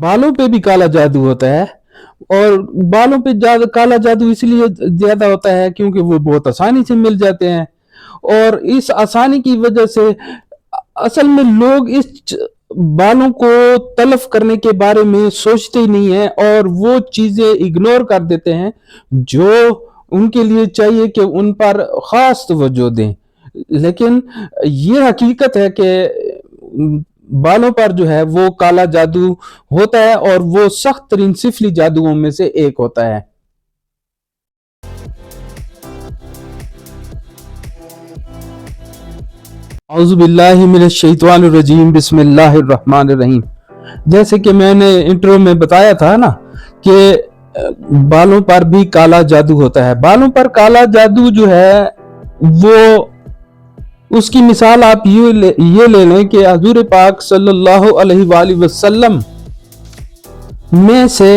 बालों पे भी काला जादू होता है। और बालों पे काला जादू इसलिए ज्यादा होता है क्योंकि वो बहुत आसानी से मिल जाते हैं, और इस आसानी की वजह से असल में लोग इस बालों को तलफ करने के बारे में सोचते ही नहीं है, और वो चीजें इग्नोर कर देते हैं जो उनके लिए चाहिए कि उन पर खास तवज्जो दें। लेकिन ये हकीकत है कि बालों पर जो है वो काला जादू होता है, और वो सख्त तरीन सिफली जादुओं में से एक होता है। औज़ुबिल्लाहि मिनश्शैतानिर्रजीम, बिस्मिल्लाहिर्रहमानिर्रहीम। जैसे कि मैंने इंट्रो में बताया था ना कि बालों पर भी काला जादू होता है। बालों पर काला जादू जो है वो, उसकी मिसाल आप ये ले लें कि हुज़ूर पाक सल्लल्लाहु अलैहि वसल्लम में से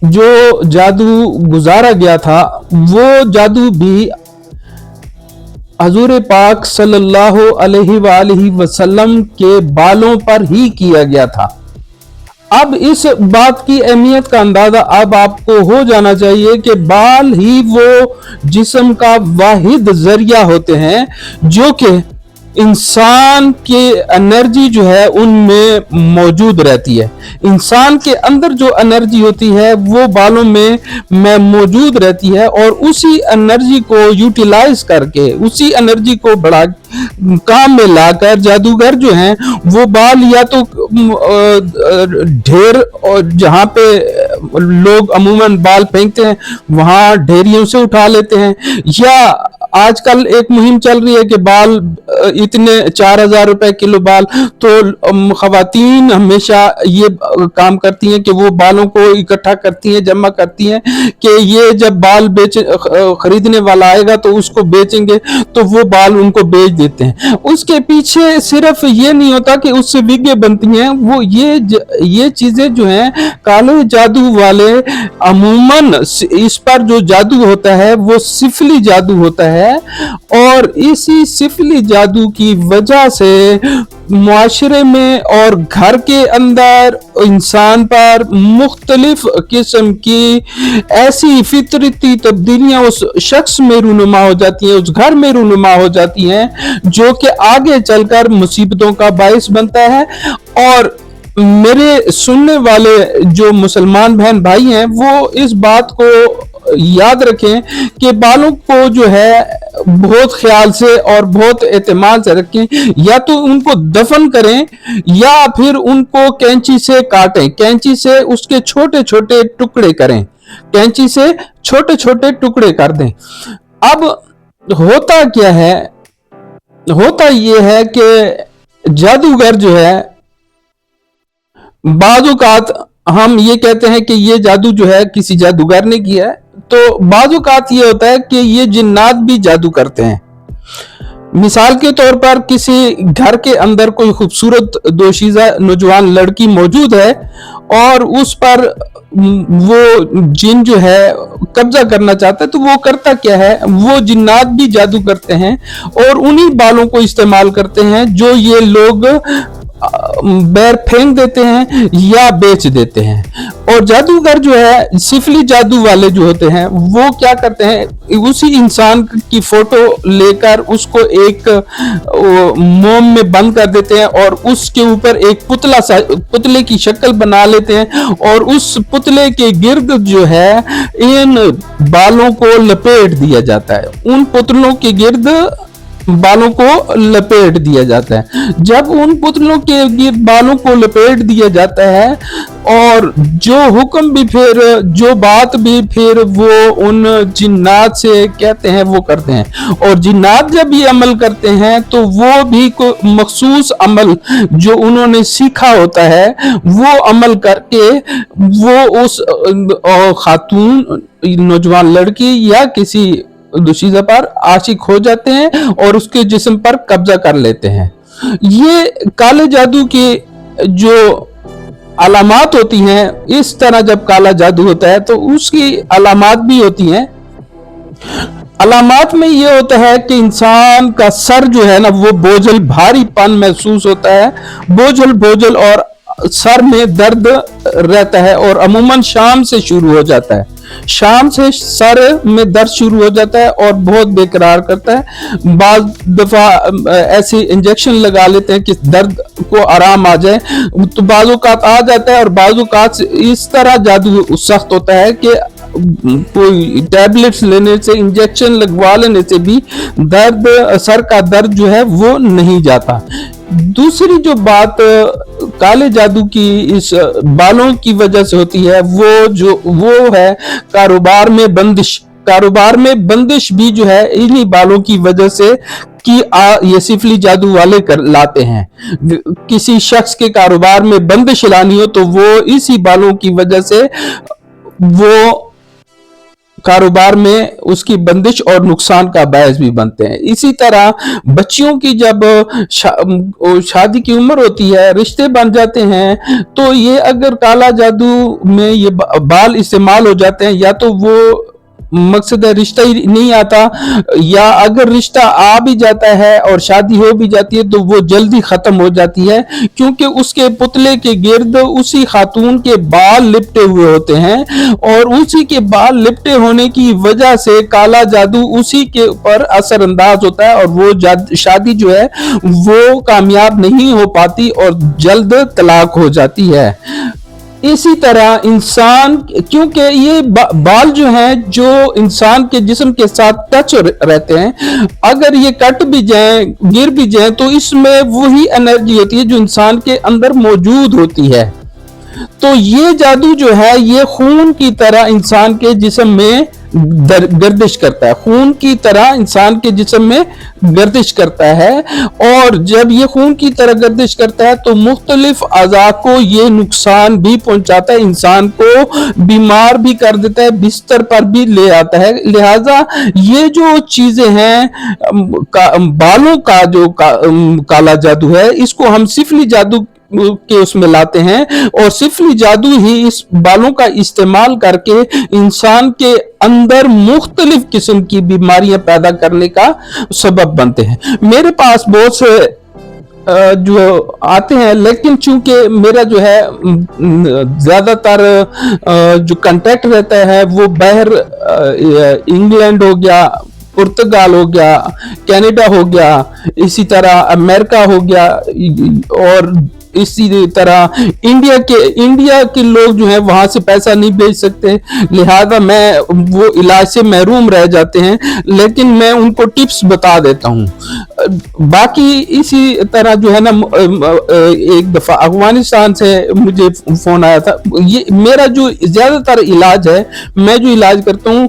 जो जादू गुजारा गया था वो जादू भी हुज़ूर पाक सल्लल्लाहु अलैहि वसल्लम के बालों पर ही किया गया था। अब इस बात की अहमियत का अंदाजा अब आपको हो जाना चाहिए कि बाल ही वो जिस्म का वाहिद जरिया होते हैं जो कि इंसान की एनर्जी जो है उनमें मौजूद रहती है। इंसान के अंदर जो एनर्जी होती है वो बालों में मौजूद रहती है, और उसी एनर्जी को यूटिलाइज करके, उसी एनर्जी को बड़ा काम में लाकर जादूगर जो हैं वो बाल या तो ढेर, और जहां पे लोग अमूमन बाल फेंकते हैं वहां ढेरियों से उठा लेते हैं, या आजकल एक मुहिम चल रही है कि बाल इतने 4,000 रुपए किलो बाल, तो खवातीन हमेशा ये काम करती हैं कि वो बालों को इकट्ठा करती हैं, जमा करती हैं कि ये जब बाल खरीदने वाला आएगा तो उसको बेचेंगे, तो वो बाल उनको बेच देते हैं। उसके पीछे सिर्फ ये नहीं होता कि उससे विगें बनती हैं, वो ये चीजें जो हैं काले जादू वाले अमूमन इस पर जो जादू होता है वो सिफली जादू होता है, और इसी सिफली जादू की वजह से मुआशरे में और घर के अंदर इंसान पर मुख्तलिफ किस्म की ऐसी फितरती तब्दीलियां उस शख्स में रूनुमा हो जाती हैं, उस घर में रूनुमा हो जाती हैं, जो कि आगे चलकर मुसीबतों का बाइस बनता है। और मेरे सुनने वाले जो मुसलमान बहन भाई हैं वो इस बात को याद रखें कि बालों को जो है बहुत ख्याल से और बहुत एहतमाम से रखें, या तो उनको दफन करें या फिर उनको कैंची से काटें, कैंची से उसके छोटे छोटे टुकड़े करें, कैंची से छोटे छोटे टुकड़े कर दें। अब होता क्या है, होता ये है कि जादूगर जो है बाज़-औक़ात हम ये कहते हैं कि ये जादू जो है किसी जादूगर ने किया है, तो बाज़-औक़ात ये होता है कि ये जिन्नात भी जादू करते हैं। मिसाल के तौर पर किसी घर के अंदर कोई खूबसूरत दोशीज़ा नौजवान लड़की मौजूद है और उस पर वो जिन जो है कब्जा करना चाहता है, तो वो करता क्या है, वो जिन्नात भी जादू करते हैं और उन्हीं बालों को इस्तेमाल करते हैं जो ये लोग बैर फेंक देते हैं या बेच देते हैं। और जादूगर जो है सिफली जादू वाले जो होते हैं वो क्या करते हैं, उसी इंसान की फोटो लेकर उसको एक मोम में बंद कर देते हैं और उसके ऊपर एक पुतले की शक्ल बना लेते हैं, और उस पुतले के गिर्द जो है इन बालों को लपेट दिया जाता है, उन पुतलों के गिर्द बालों को लपेट दिया जाता है। जब उन पुतलों के बालों को लपेट दिया जाता है और जो हुक्म भी फिर जो बात भी फिर वो उन जिन्नात से कहते हैं वो करते हैं, और जिन्नात जब ये अमल करते हैं तो वो भी कोई मखसूस अमल जो उन्होंने सीखा होता है वो अमल करके वो उस खातून नौजवान लड़की या किसी दुशीज़ा पर आशिक हो जाते हैं और उसके जिस्म पर कब्जा कर लेते हैं। ये काले जादू की जो अलामात होती हैं, इस तरह जब काला जादू होता है तो उसकी अलामात भी होती हैं। अलामात में ये होता है कि इंसान का सर जो है ना वो बोझल भारीपन महसूस होता है, बोझल और सर में दर्द रहता है और अमूमन शाम से शुरू हो जाता है। शाम से सर में दर्द शुरू हो जाता है और बहुत बेकरार करता है। बाज़ दफा ऐसे इंजेक्शन लगा लेते हैं कि दर्द को आराम आ जाए, तो बाज़ औक़ात आ जाता है और बाज़ औक़ात इस तरह जादू सख्त होता है कि कोई टैबलेट्स लेने से, इंजेक्शन लगवा लेने से भी दर्द, सर का दर्द जो है वो नहीं जाता। दूसरी जो बात काले जादू की इस बालों की वजह से होती है वो है कारोबार में बंदिश। कारोबार में बंदिश भी जो है इन्हीं बालों की वजह से कि ये सिफली जादू वाले लाते हैं। किसी शख्स के कारोबार में बंदिश लानी हो तो वो इसी बालों की वजह से वो कारोबार में उसकी बंदिश और नुकसान का बायस भी बनते हैं। इसी तरह बच्चियों की जब शादी की उम्र होती है, रिश्ते बन जाते हैं, तो ये अगर काला जादू में ये बाल इस्तेमाल हो जाते हैं, या तो वो मकसद है रिश्ता ही नहीं आता, या अगर रिश्ता आ भी जाता है और शादी हो भी जाती है तो वो जल्दी खत्म हो जाती है, क्योंकि उसके पुतले के गिर्द उसी खातून के बाल लिपटे हुए होते हैं और उसी के बाल लिपटे होने की वजह से काला जादू उसी के ऊपर असर अंदाज होता है और वो शादी जो है वो कामयाब नहीं हो पाती और जल्द तलाक हो जाती है। इसी तरह इंसान, क्योंकि ये बाल जो हैं जो इंसान के जिस्म के साथ टच रहते हैं, अगर ये कट भी जाएं, गिर भी जाएं, तो इसमें वही एनर्जी होती है जो इंसान के अंदर मौजूद होती है। तो ये जादू जो है ये खून की तरह इंसान के जिस्म में गर्दिश करता है, खून की तरह इंसान के जिस्म में गर्दिश करता है। और जब ये खून की तरह गर्दिश करता है तो मुख्तलिफ अज़ा को ये नुकसान भी पहुंचाता है, इंसान को बीमार भी कर देता है, बिस्तर पर भी ले आता है। लिहाजा ये जो चीजें हैं, बालों का जो काला जादू है, इसको हम सिफली जादू के उसमें लाते हैं और सिफली जादू ही इस बालों का इस्तेमाल करके इंसान के अंदर मुख्तलिफ किस्म की बीमारियां पैदा करने का सबब बनते हैं। मेरे पास बहुत से जो आते हैं, लेकिन चूंकि मेरा जो है ज्यादातर जो कांटेक्ट रहता है वो बाहर इंग्लैंड हो गया, पुर्तगाल हो गया, कनाडा हो गया, इसी तरह अमेरिका हो गया और इसी तरह इंडिया के लोग जो हैं वहां से पैसा नहीं भेज सकते, लिहाजा मैं वो इलाज से महरूम रह जाते हैं, लेकिन मैं उनको टिप्स बता देता हूं। बाकी इसी तरह जो है ना, एक दफा अफगानिस्तान से मुझे फोन आया था। ये मेरा जो ज्यादातर इलाज है, मैं जो इलाज करता हूँ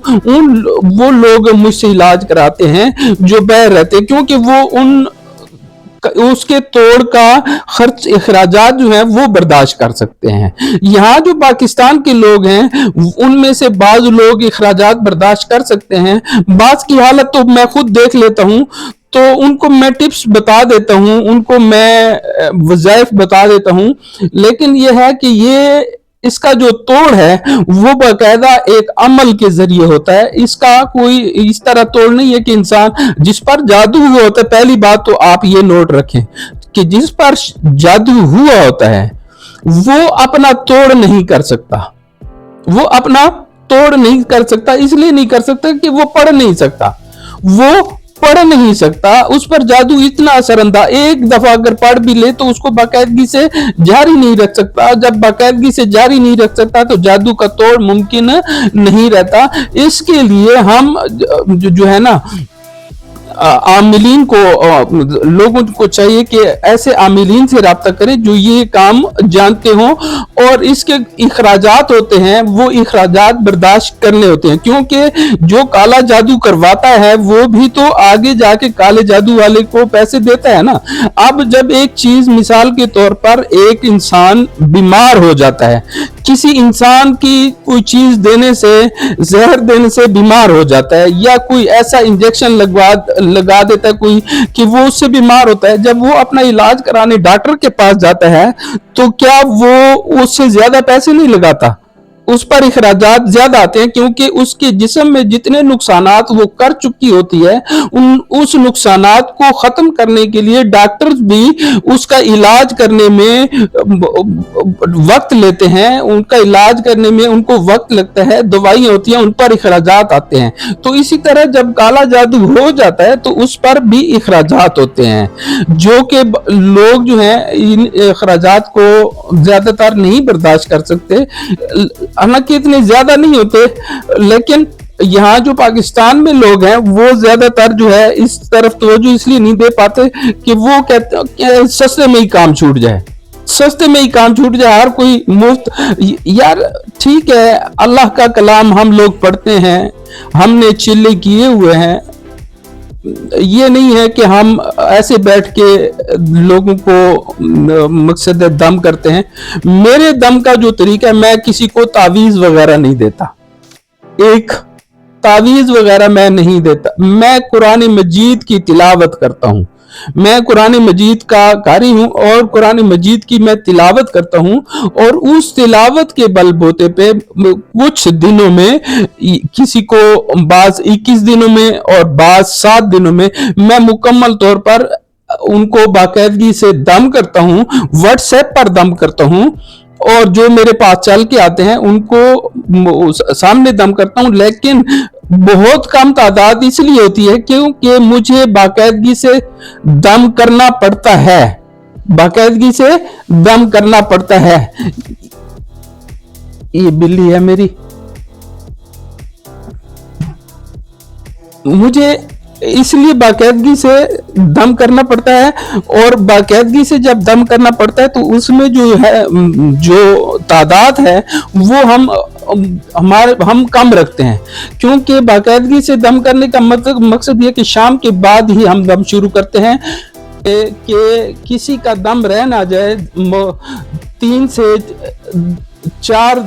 वो लोग मुझसे इलाज कराते हैं जो बाहर रहते हैं, क्योंकि वो उसके तोड़ का खर्च इखराजात जो है वो बर्दाश्त कर सकते हैं। यहाँ जो पाकिस्तान के लोग हैं उनमें से बाज लोग इखराजात बर्दाश्त कर सकते हैं, बाज की हालत तो मैं खुद देख लेता हूँ, तो उनको मैं टिप्स बता देता हूँ, उनको मैं वज़ाइफ बता देता हूँ। लेकिन यह है कि ये इसका जो तोड़ है वो बाकायदा एक अमल के जरिए होता है। इसका कोई इस तरह तोड़ नहीं है कि इंसान जिस पर जादू हुआ होता है, पहली बात तो आप ये नोट रखें कि जिस पर जादू हुआ होता है वो अपना तोड़ नहीं कर सकता, वो अपना तोड़ नहीं कर सकता। इसलिए नहीं कर सकता कि वो पढ़ नहीं सकता, वो पढ़ नहीं सकता, उस पर जादू इतना असरअंदाज, एक दफा अगर पढ़ भी ले तो उसको बाकायदगी से जारी नहीं रख सकता। जब बाकायदगी से जारी नहीं रख सकता तो जादू का तोड़ मुमकिन नहीं रहता। इसके लिए हम जो है ना, आमिलीन को, लोगों को चाहिए कि ऐसे आमिलीन से राब्ता करें जो ये काम जानते हों और इसके इखराजात होते हैं वो इखराजात बर्दाश्त करने होते हैं, क्योंकि जो काला जादू करवाता है वो भी तो आगे जाके काले जादू वाले को पैसे देता है ना। अब जब एक चीज, मिसाल के तौर पर एक इंसान बीमार हो जाता है, किसी इंसान की कोई चीज देने से, जहर देने से बीमार हो जाता है, या कोई ऐसा इंजेक्शन लगा देता है कोई कि वो उससे बीमार होता है, जब वो अपना इलाज कराने डॉक्टर के पास जाता है तो क्या वो उससे ज्यादा पैसे नहीं लगाता? उस पर इखराजात ज्यादा आते हैं, क्योंकि उसके जिस्म में जितने नुकसानात वो कर चुकी होती है उस नुकसानात को खत्म करने के लिए डॉक्टर्स भी उसका इलाज करने में वक्त लेते हैं, उनका इलाज करने में उनको वक्त लगता है, दवाइयां होती हैं, उन पर इखराजात आते हैं। तो इसी तरह जब काला जादू हो जाता है तो उस पर भी इखराजात होते हैं, जो कि लोग जो हैं इन इखराजात को ज्यादातर नहीं बर्दाश्त कर सकते। हालांकि इतने ज्यादा नहीं होते, लेकिन यहाँ जो पाकिस्तान में लोग हैं वो ज्यादातर जो है इस तरफ तवज्जो इसलिए नहीं दे पाते कि वो कहते हैं कि सस्ते में ही काम छूट जाए, सस्ते में ही काम छूट जाए, हर कोई मुफ्त। यार ठीक है, अल्लाह का कलाम हम लोग पढ़ते हैं, हमने चिल्ले किए हुए हैं, ये नहीं है कि हम ऐसे बैठ के लोगों को मकसद दम करते हैं। मेरे दम का जो तरीका है, मैं किसी को तावीज वगैरह नहीं देता, एक तावीज वगैरह मैं नहीं देता। मैं कुरान मजीद की तिलावत करता हूँ, मैं कुरान मजीद का कारी हूं और कुरान मजीद की मैं तिलावत करता हूं, और उस तिलावत के बलबूते पे कुछ दिनों में, किसी को बाज 21 दिनों में और बाज 7 दिनों में, मैं मुकम्मल तौर पर उनको बाकायदगी से दम करता हूं, व्हाट्सएप पर दम करता हूं, और जो मेरे पास चल के आते हैं उनको सामने दम करता हूं। लेकिन बहुत कम तादाद इसलिए होती है क्योंकि मुझे बाकायदगी से दम करना पड़ता है, बाकायदगी से दम करना पड़ता है। ये बिल्ली है मेरी, मुझे इसलिए बाकायदगी से दम करना पड़ता है, और बाकायदगी से जब दम करना पड़ता है तो उसमें जो है, जो तादाद है वो हम कम रखते हैं, क्योंकि बाकायदगी से दम करने का मकसद ये कि शाम के बाद ही हम दम शुरू करते हैं कि किसी का दम रह ना जाए। 3 से 4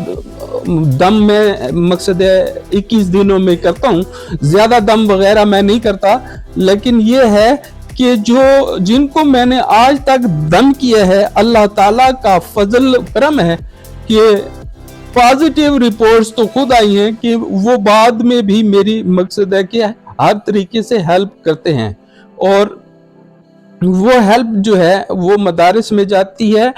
दम में मकसद है 21 दिनों में करता हूँ, ज्यादा दम वगैरह मैं नहीं करता। लेकिन ये है कि जो जिनको मैंने आज तक दम किया है, अल्लाह ताला का फजल करम है कि पॉजिटिव रिपोर्ट्स तो खुद आई हैं कि वो बाद में भी मेरी मकसद है कि हर तरीके से हेल्प करते हैं, और वो हेल्प जो है वो मदारिस में जाती है,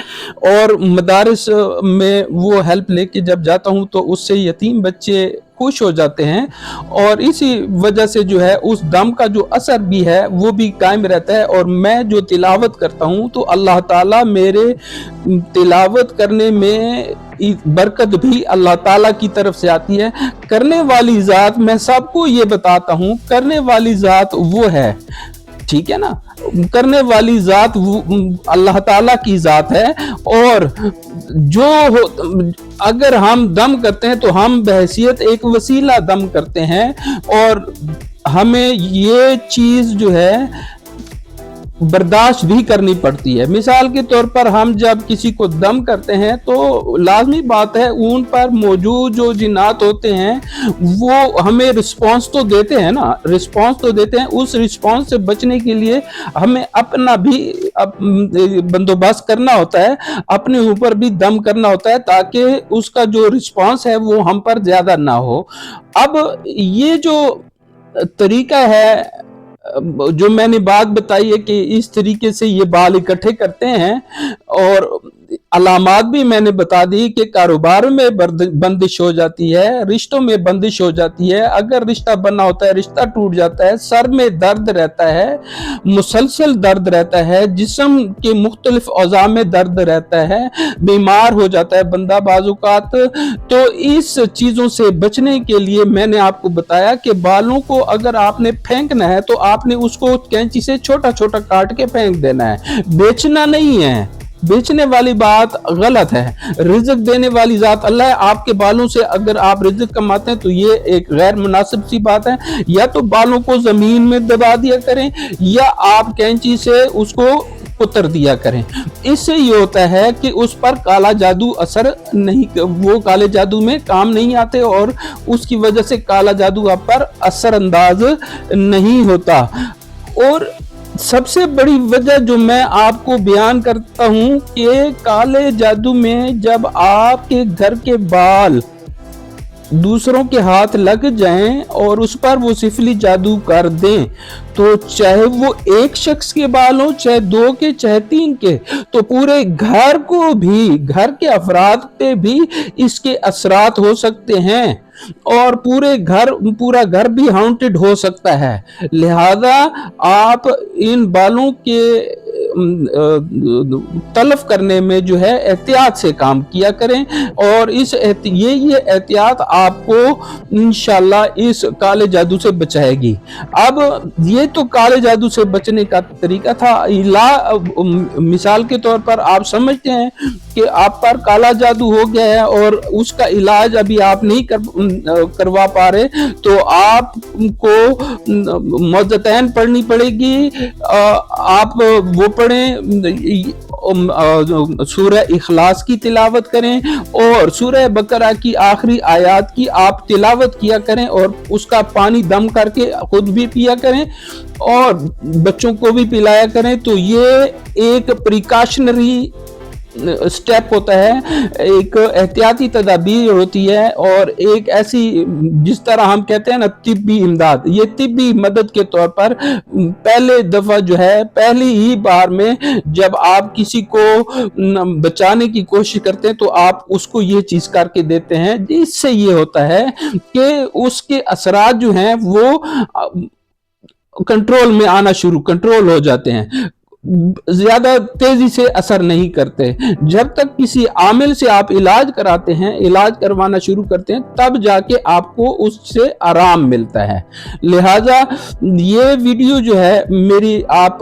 और मदारिस में वो हेल्प लेके जब जाता हूँ तो उससे यतीम बच्चे खुश हो जाते हैं, और इसी वजह से जो है उस दम का जो असर भी है वो भी कायम रहता है। और मैं जो तिलावत करता हूँ तो अल्लाह ताला मेरे तिलावत करने में बरकत भी अल्लाह ताला की तरफ से आती है। करने वाली ज़ात, मैं सबको ये बताता हूँ, करने वाली ज़ात वो है, ठीक है ना, करने वाली ज़ात अल्लाह ताला की ज़ात है। और जो अगर हम दम करते हैं तो हम बहैसियत एक वसीला दम करते हैं, और हमें ये चीज़ जो है बर्दाश्त भी करनी पड़ती है। मिसाल के तौर पर हम जब किसी को दम करते हैं तो लाजमी बात है उन पर मौजूद जो जिन्नात होते हैं वो हमें रिस्पांस तो देते हैं ना, रिस्पांस तो देते हैं। उस रिस्पांस से बचने के लिए हमें अपना भी बंदोबस्त करना होता है, अपने ऊपर भी दम करना होता है, ताकि उसका जो रिस्पांस है वो हम पर ज्यादा ना हो। अब ये जो तरीका है, जो मैंने बात बताई है कि इस तरीके से ये बाल इकट्ठे करते हैं, और अलामात भी मैंने बता दी कि कारोबार में बंदिश हो जाती है, रिश्तों में बंदिश हो जाती है, अगर रिश्ता बना होता है रिश्ता टूट जाता है, सर में दर्द रहता है, मुसलसल दर्द रहता है, जिस्म के मुख्तलिफ औज़ा में दर्द रहता है, बीमार हो जाता है बंदा बाज़-औक़ात। तो इस चीज़ों से बचने के लिए मैंने आपको बताया कि बालों को अगर आपने फेंकना है तो आपने उसको कैंची से छोटा छोटा काट के फेंक देना है, बेचना नहीं है। बेचने वाली बात गलत है। रिज़्क देने वाली ज़ात अल्लाह है। आपके बालों से अगर आप रिज़्क कमाते हैं तो ये एक गैर मुनासिब सी बात है। या तो बालों को जमीन में दबा दिया करें, या आप कैंची से उसको कुतर दिया करें। इससे ये होता है कि उस पर काला जादू असर नहीं, वो काले जादू में काम नहीं आते, और उसकी वजह से काला जादू आप पर असर अंदाज नहीं होता। और सबसे बड़ी वजह जो मैं आपको बयान करता हूं कि काले जादू में जब आपके घर के बाल दूसरों के हाथ लग जाएं और उस पर वो सिफली जादू कर दें, तो चाहे वो एक शख्स के बाल हो, चाहे 2 के, चाहे 3 के, तो पूरे घर को भी, घर के अफराद पे भी इसके असरात हो सकते हैं और पूरा घर भी हाउंटेड हो सकता है। लिहाजा आप इन बालों के तलफ करने में जो है एहतियात से काम किया करें और ये एहतियात आपको इंशाल्लाह इस काले जादू से बचाएगी। अब ये तो काले जादू से बचने का तरीका था। मिसाल के तौर पर आप समझते हैं कि आप पर काला जादू हो गया है और उसका इलाज अभी आप नहीं करवा पा रहे, तो आपको मुअज्जतैन पढ़नी पड़ेगी। आप वो पढ़ें, सूरह इखलास की तिलावत करें और सूरह बकरा की आखिरी आयत की आप तिलावत किया करें और उसका पानी दम करके खुद भी पिया करें और बच्चों को भी पिलाया करें। तो ये एक प्रिकॉशनरी स्टेप होता है, एक एहतियाती तदाबीर होती है और एक ऐसी, जिस तरह हम कहते हैं ना तिब्बी इमदाद, ये तिब्बी मदद के तौर पर पहले दफा जो है, पहली ही बार में जब आप किसी को बचाने की कोशिश करते हैं तो आप उसको ये चीज करके देते हैं। इससे ये होता है कि उसके असरात जो हैं वो कंट्रोल हो जाते हैं, ज्यादा तेजी से असर नहीं करते। जब तक किसी आमिल से आप इलाज कराते हैं, इलाज करवाना शुरू करते हैं, तब जाके आपको उससे आराम मिलता है। लिहाजा ये वीडियो जो है मेरी, आप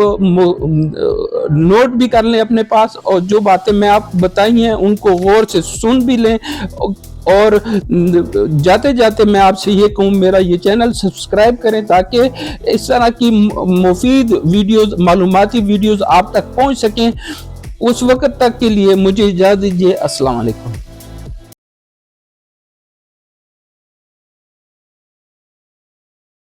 नोट भी कर लें अपने पास और जो बातें मैं आपको बताई हैं उनको गौर से सुन भी लें। और जाते जाते मैं आपसे ये कहूँ, मेरा ये चैनल सब्सक्राइब करें ताकि इस तरह की मुफीद वीडियोस, मालूमाती वीडियोस आप तक पहुंच सकें। उस वक्त तक के लिए मुझे इजाज़त दीजिए। अस्सलाम वालेकुम।